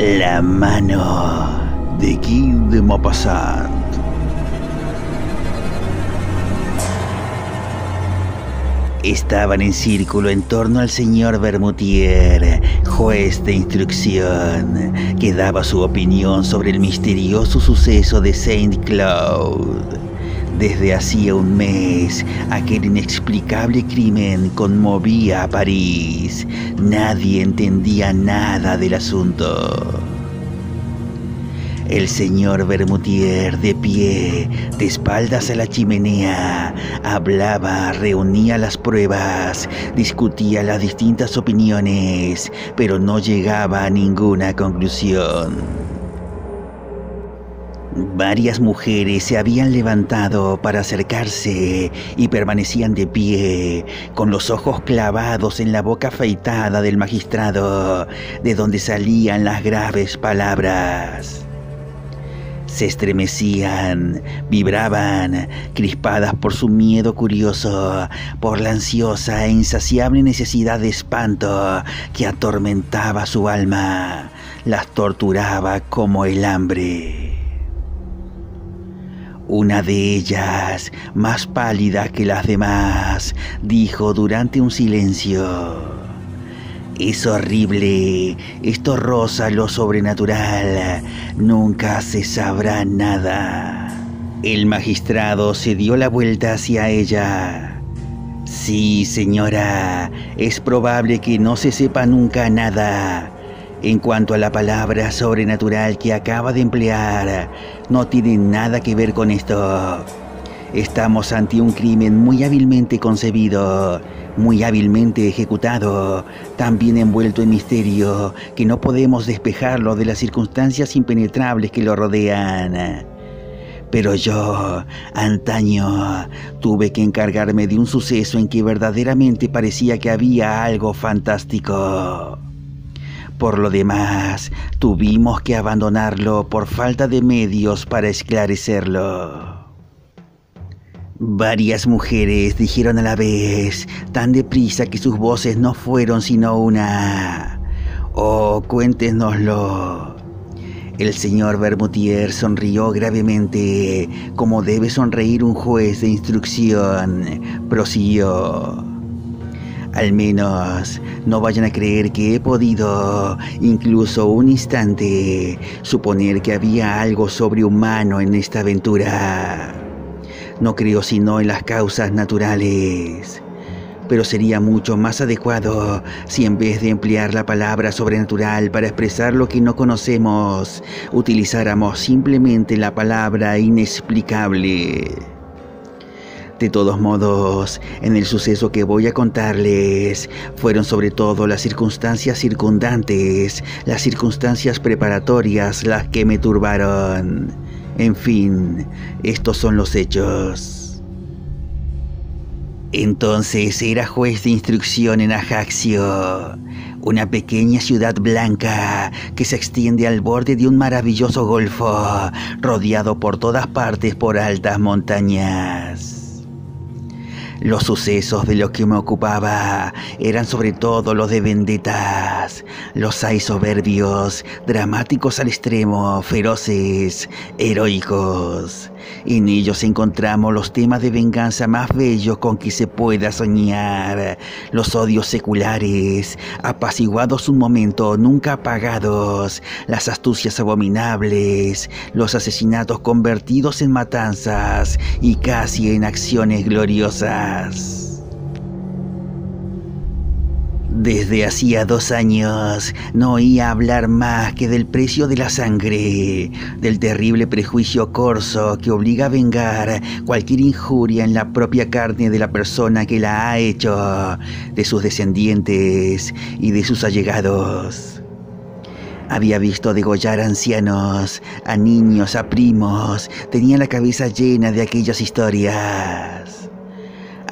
La mano de Guy de Maupassant. Estaban en círculo en torno al señor Bermutier, juez de instrucción, que daba su opinión sobre el misterioso suceso de Saint-Cloud. Desde hacía un mes, aquel inexplicable crimen conmovía a París. Nadie entendía nada del asunto. El señor Bermutier, de pie, de espaldas a la chimenea, hablaba, reunía las pruebas, discutía las distintas opiniones, pero no llegaba a ninguna conclusión. Varias mujeres se habían levantado para acercarse y permanecían de pie, con los ojos clavados en la boca afeitada del magistrado, de donde salían las graves palabras. Se estremecían, vibraban, crispadas por su miedo curioso, por la ansiosa e insaciable necesidad de espanto que atormentaba su alma, las torturaba como el hambre. Una de ellas, más pálida que las demás, dijo durante un silencio: «Es horrible, esto roza lo sobrenatural, nunca se sabrá nada». El magistrado se dio la vuelta hacia ella. «Sí, señora, es probable que no se sepa nunca nada. En cuanto a la palabra sobrenatural que acaba de emplear, no tiene nada que ver con esto. Estamos ante un crimen muy hábilmente concebido, muy hábilmente ejecutado, tan bien envuelto en misterio que no podemos despejarlo de las circunstancias impenetrables que lo rodean. Pero yo, antaño, tuve que encargarme de un suceso en que verdaderamente parecía que había algo fantástico. Por lo demás, tuvimos que abandonarlo por falta de medios para esclarecerlo». Varias mujeres dijeron a la vez, tan deprisa que sus voces no fueron sino una: «Oh, cuéntenoslo». El señor Bermutier sonrió gravemente, como debe sonreír un juez de instrucción. Prosiguió: «Al menos no vayan a creer que he podido, incluso un instante, suponer que había algo sobrehumano en esta aventura. No creo sino en las causas naturales, pero sería mucho más adecuado si en vez de emplear la palabra sobrenatural para expresar lo que no conocemos, utilizáramos simplemente la palabra inexplicable. De todos modos, en el suceso que voy a contarles, fueron sobre todo las circunstancias circundantes, las circunstancias preparatorias las que me turbaron. En fin, estos son los hechos». Entonces era juez de instrucción en Ajaccio, una pequeña ciudad blanca que se extiende al borde de un maravilloso golfo, rodeado por todas partes por altas montañas. Los sucesos de los que me ocupaba eran sobre todo los de vendetas. Los hay soberbios, dramáticos al extremo, feroces, heroicos. En ellos encontramos los temas de venganza más bellos con que se pueda soñar. Los odios seculares, apaciguados un momento, nunca apagados. Las astucias abominables, los asesinatos convertidos en matanzas y casi en acciones gloriosas. Desde hacía 2 años no oía hablar más que del precio de la sangre, del terrible prejuicio corso que obliga a vengar cualquier injuria en la propia carne de la persona que la ha hecho, de sus descendientes y de sus allegados. Había visto degollar a ancianos, a niños, a primos. Tenía la cabeza llena de aquellas historias.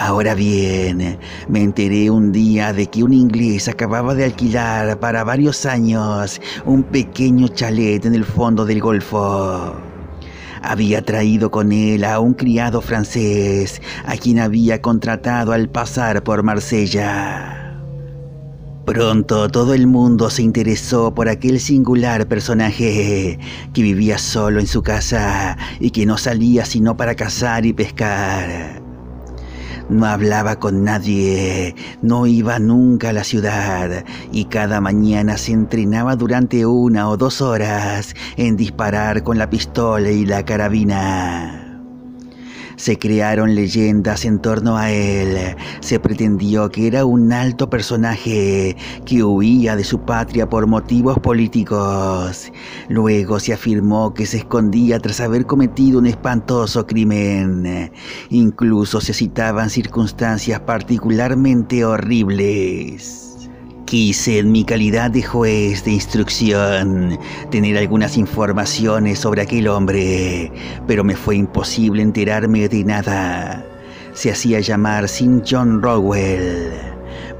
Ahora bien, me enteré un día de que un inglés acababa de alquilar para varios años un pequeño chalet en el fondo del Golfo. Había traído con él a un criado francés, a quien había contratado al pasar por Marsella. Pronto todo el mundo se interesó por aquel singular personaje que vivía solo en su casa y que no salía sino para cazar y pescar. No hablaba con nadie, no iba nunca a la ciudad y cada mañana se entrenaba durante 1 o 2 horas en disparar con la pistola y la carabina. Se crearon leyendas en torno a él. Se pretendió que era un alto personaje que huía de su patria por motivos políticos. Luego se afirmó que se escondía tras haber cometido un espantoso crimen. Incluso se citaban circunstancias particularmente horribles. Quise, en mi calidad de juez de instrucción, tener algunas informaciones sobre aquel hombre, pero me fue imposible enterarme de nada. Se hacía llamar Sir John Rowell.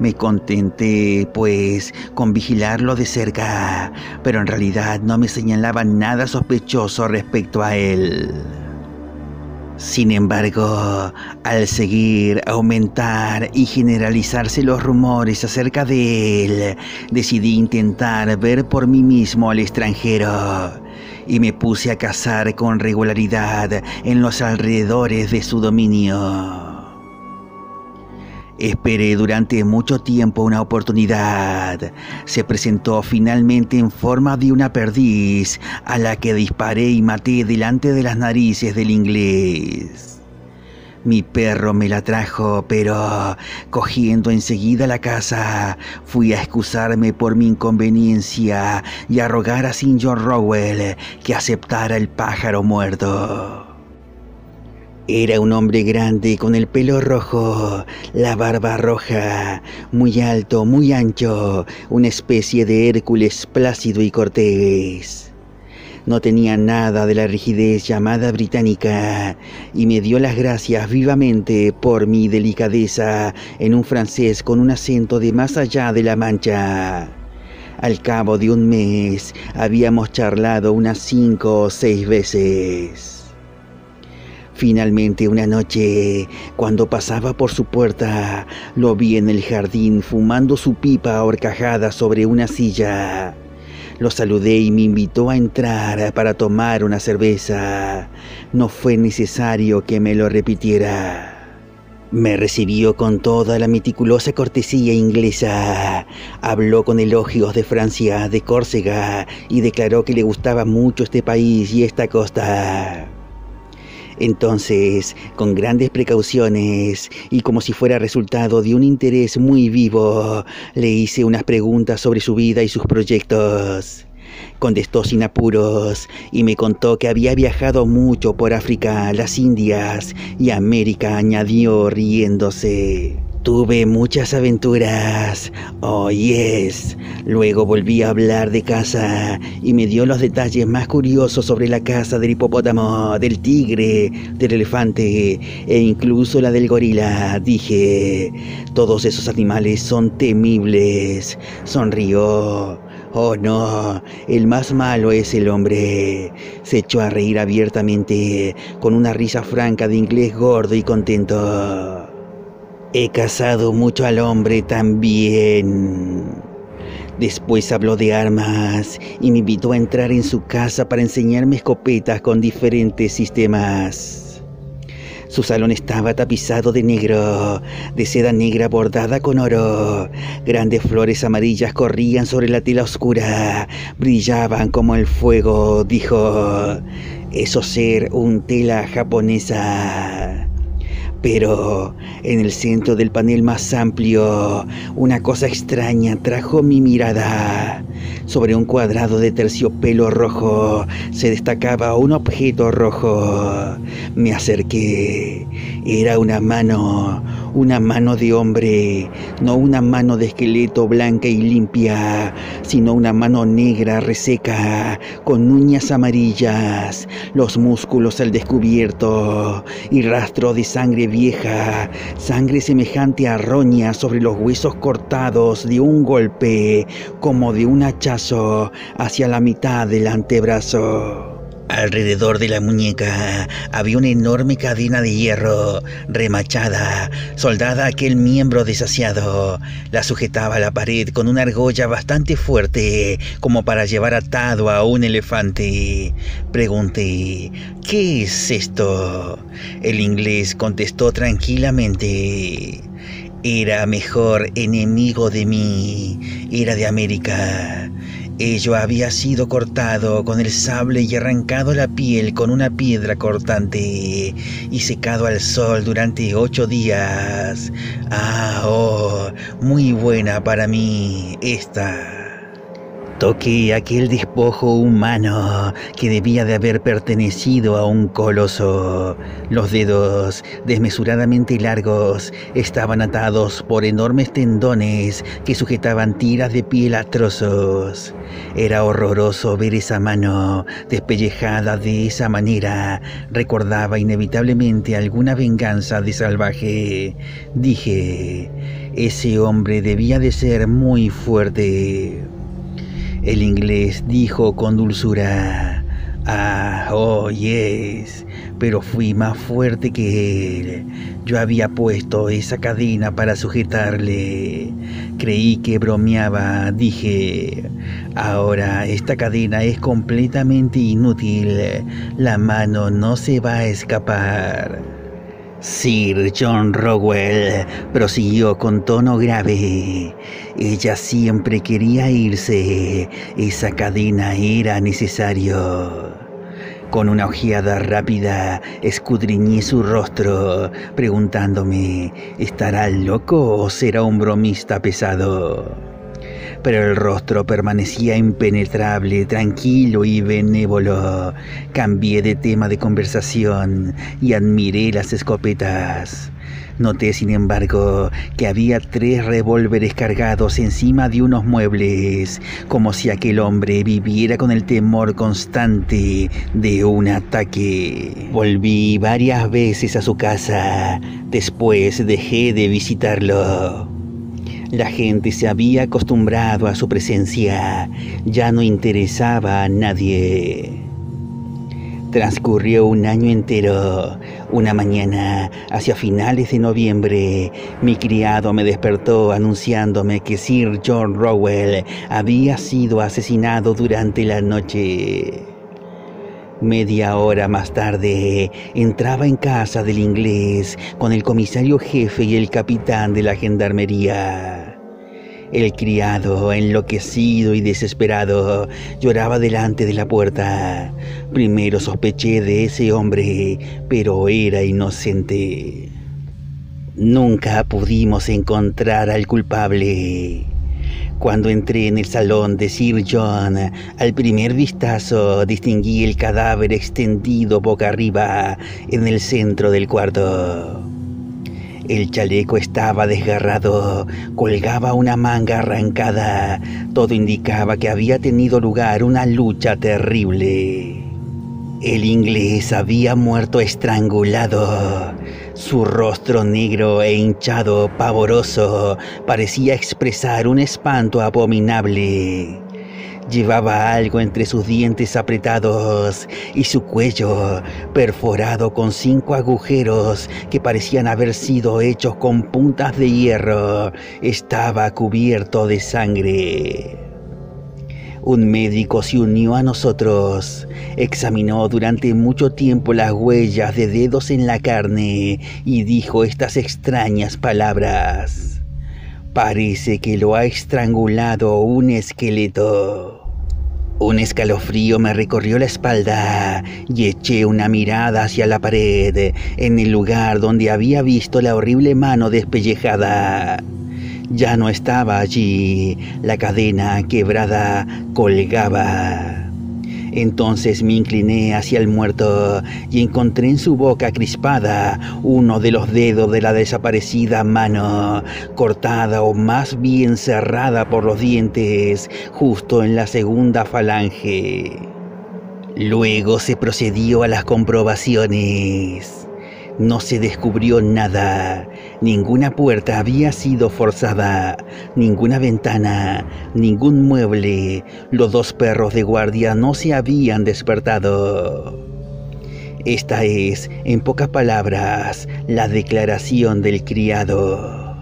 Me contenté, pues, con vigilarlo de cerca, pero en realidad no me señalaban nada sospechoso respecto a él. Sin embargo, al seguir, aumentar y generalizarse los rumores acerca de él, decidí intentar ver por mí mismo al extranjero y me puse a cazar con regularidad en los alrededores de su dominio. Esperé durante mucho tiempo una oportunidad. Se presentó finalmente en forma de una perdiz, a la que disparé y maté delante de las narices del inglés. Mi perro me la trajo, pero cogiendo enseguida la casa, fui a excusarme por mi inconveniencia y a rogar a Sir John Rowell que aceptara el pájaro muerto. Era un hombre grande con el pelo rojo, la barba roja, muy alto, muy ancho, una especie de Hércules plácido y cortés. No tenía nada de la rigidez llamada británica y me dio las gracias vivamente por mi delicadeza en un francés con un acento de más allá de la Mancha. Al cabo de un mes habíamos charlado unas 5 o 6 veces. Finalmente una noche, cuando pasaba por su puerta, lo vi en el jardín fumando su pipa a horcajadas sobre una silla. Lo saludé y me invitó a entrar para tomar una cerveza. No fue necesario que me lo repitiera. Me recibió con toda la meticulosa cortesía inglesa. Habló con elogios de Francia, de Córcega, y declaró que le gustaba mucho este país y esta costa. Entonces, con grandes precauciones y como si fuera resultado de un interés muy vivo, le hice unas preguntas sobre su vida y sus proyectos. Contestó sin apuros y me contó que había viajado mucho por África, las Indias y América, añadió riéndose. Tuve muchas aventuras, oh yes. Luego volví a hablar de caza y me dio los detalles más curiosos sobre la caza del hipopótamo, del tigre, del elefante e incluso la del gorila. Dije, todos esos animales son temibles. Sonrió. Oh no, el más malo es el hombre. Se echó a reír abiertamente, con una risa franca de inglés gordo y contento. He cazado mucho al hombre también. Después habló de armas y me invitó a entrar en su casa para enseñarme escopetas con diferentes sistemas. Su salón estaba tapizado de negro, de seda negra bordada con oro. Grandes flores amarillas corrían sobre la tela oscura, brillaban como el fuego, dijo. Eso ser un tela japonesa. Pero en el centro del panel más amplio, una cosa extraña atrajo mi mirada. Sobre un cuadrado de terciopelo rojo se destacaba un objeto rojo. Me acerqué. Era una mano de hombre, no una mano de esqueleto blanca y limpia, sino una mano negra reseca, con uñas amarillas, los músculos al descubierto y rastro de sangre vieja, sangre semejante a roña sobre los huesos cortados de un golpe, como de un hachazo hacia la mitad del antebrazo. Alrededor de la muñeca había una enorme cadena de hierro, remachada, soldada a aquel miembro desasiado. La sujetaba a la pared con una argolla bastante fuerte, como para llevar atado a un elefante. Pregunté, ¿qué es esto? El inglés contestó tranquilamente. Era mejor enemigo de mí, era de América. Ello había sido cortado con el sable y arrancado la piel con una piedra cortante y secado al sol durante 8 días. Muy buena para mí esta. Toqué aquel despojo humano que debía de haber pertenecido a un coloso. Los dedos, desmesuradamente largos, estaban atados por enormes tendones que sujetaban tiras de piel a trozos. Era horroroso ver esa mano despellejada de esa manera. Recordaba inevitablemente alguna venganza de salvaje. Dije, ese hombre debía de ser muy fuerte. El inglés dijo con dulzura, yes, pero fui más fuerte que él. Yo había puesto esa cadena para sujetarle. Creí que bromeaba. Dije, ahora esta cadena es completamente inútil. La mano no se va a escapar. Sir John Rowell prosiguió con tono grave. Ella siempre quería irse. Esa cadena era necesario. Con una ojeada rápida escudriñé su rostro, preguntándome, ¿estará loco o será un bromista pesado? Pero el rostro permanecía impenetrable, tranquilo y benévolo. Cambié de tema de conversación y admiré las escopetas. Noté, sin embargo, que había 3 revólveres cargados encima de unos muebles, como si aquel hombre viviera con el temor constante de un ataque. Volví varias veces a su casa, después dejé de visitarlo. La gente se había acostumbrado a su presencia, ya no interesaba a nadie. Transcurrió un año entero. Una mañana, hacia finales de noviembre, mi criado me despertó anunciándome que Sir John Rowell había sido asesinado durante la noche. Media hora más tarde, entraba en casa del inglés con el comisario jefe y el capitán de la gendarmería. El criado, enloquecido y desesperado, lloraba delante de la puerta. Primero sospeché de ese hombre, pero era inocente. Nunca pudimos encontrar al culpable. Cuando entré en el salón de Sir John, al primer vistazo distinguí el cadáver extendido boca arriba en el centro del cuarto. El chaleco estaba desgarrado, colgaba una manga arrancada. Todo indicaba que había tenido lugar una lucha terrible. El inglés había muerto estrangulado. Su rostro negro e hinchado, pavoroso, parecía expresar un espanto abominable. Llevaba algo entre sus dientes apretados y su cuello, perforado con 5 agujeros que parecían haber sido hechos con puntas de hierro, estaba cubierto de sangre. Un médico se unió a nosotros. Examinó durante mucho tiempo las huellas de dedos en la carne y dijo estas extrañas palabras: parece que lo ha estrangulado un esqueleto. Un escalofrío me recorrió la espalda y eché una mirada hacia la pared, en el lugar donde había visto la horrible mano despellejada. Ya no estaba allí. La cadena quebrada colgaba. Entonces me incliné hacia el muerto y encontré en su boca crispada uno de los dedos de la desaparecida mano, cortada o más bien cerrada por los dientes, justo en la segunda falange. Luego se procedió a las comprobaciones. No se descubrió nada. Ninguna puerta había sido forzada, ninguna ventana, ningún mueble. Los 2 perros de guardia no se habían despertado. Esta es, en pocas palabras, la declaración del criado.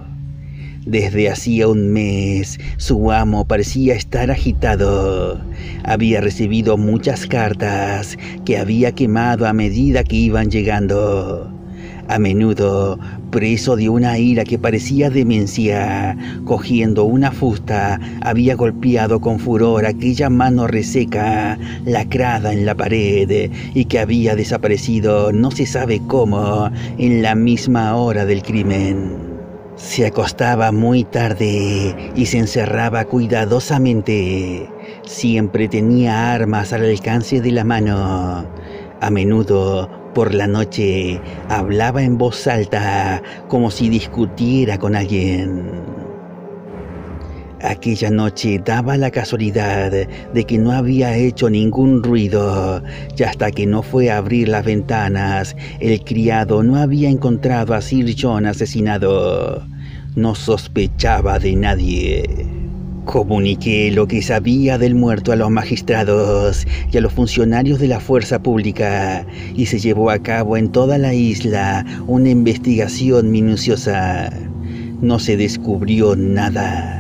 Desde hacía un mes, su amo parecía estar agitado. Había recibido muchas cartas que había quemado a medida que iban llegando. A menudo, preso de una ira que parecía demencia, cogiendo una fusta, había golpeado con furor aquella mano reseca, lacrada en la pared, y que había desaparecido no se sabe cómo, en la misma hora del crimen. Se acostaba muy tarde y se encerraba cuidadosamente. Siempre tenía armas al alcance de la mano. A menudo, por la noche, hablaba en voz alta, como si discutiera con alguien. Aquella noche daba la casualidad de que no había hecho ningún ruido, y hasta que no fue a abrir las ventanas, el criado no había encontrado a Sir John asesinado. No sospechaba de nadie. Comuniqué lo que sabía del muerto a los magistrados y a los funcionarios de la fuerza pública, y se llevó a cabo en toda la isla una investigación minuciosa. No se descubrió nada.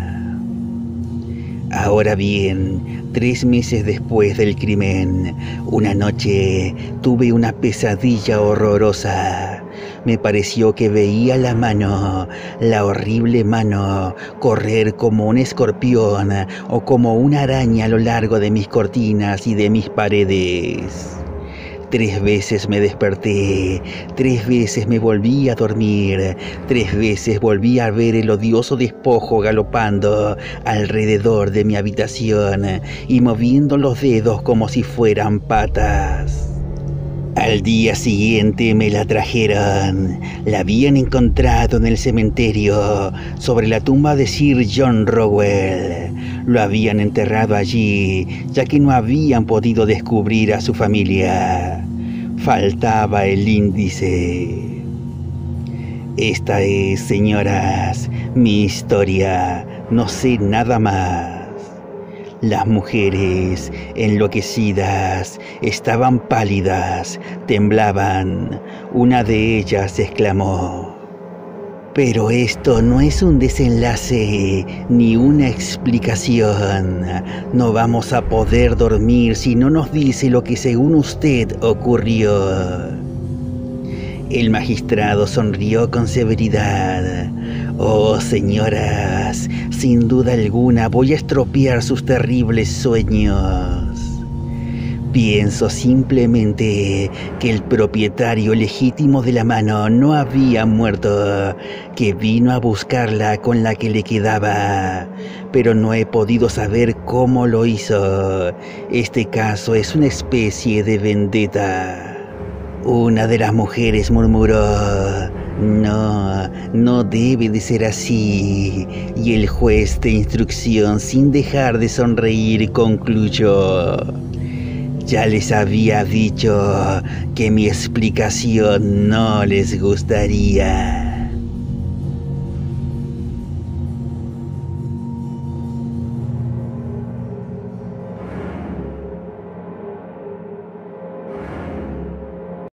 Ahora bien, 3 meses después del crimen, una noche tuve una pesadilla horrorosa. Me pareció que veía la horrible mano, correr como un escorpión o como una araña a lo largo de mis cortinas y de mis paredes. 3 veces me desperté, 3 veces me volví a dormir, 3 veces volví a ver el odioso despojo galopando alrededor de mi habitación y moviendo los dedos como si fueran patas. Al día siguiente me la trajeron. La habían encontrado en el cementerio, sobre la tumba de Sir John Rowell. Lo habían enterrado allí, ya que no habían podido descubrir a su familia. Faltaba el índice. Esta es, señoras, mi historia. No sé nada más. Las mujeres, enloquecidas, estaban pálidas, temblaban. Una de ellas exclamó: «Pero esto no es un desenlace ni una explicación. No vamos a poder dormir si no nos dice lo que según usted ocurrió». El magistrado sonrió con severidad. «Oh, señoras, sin duda alguna voy a estropear sus terribles sueños. Pienso simplemente que el propietario legítimo de la mano no había muerto, que vino a buscarla con la que le quedaba, pero no he podido saber cómo lo hizo. Este caso es una especie de vendetta». Una de las mujeres murmuró: No debe de ser así. Y el juez de instrucción, sin dejar de sonreír, concluyó: «Ya les había dicho que mi explicación no les gustaría».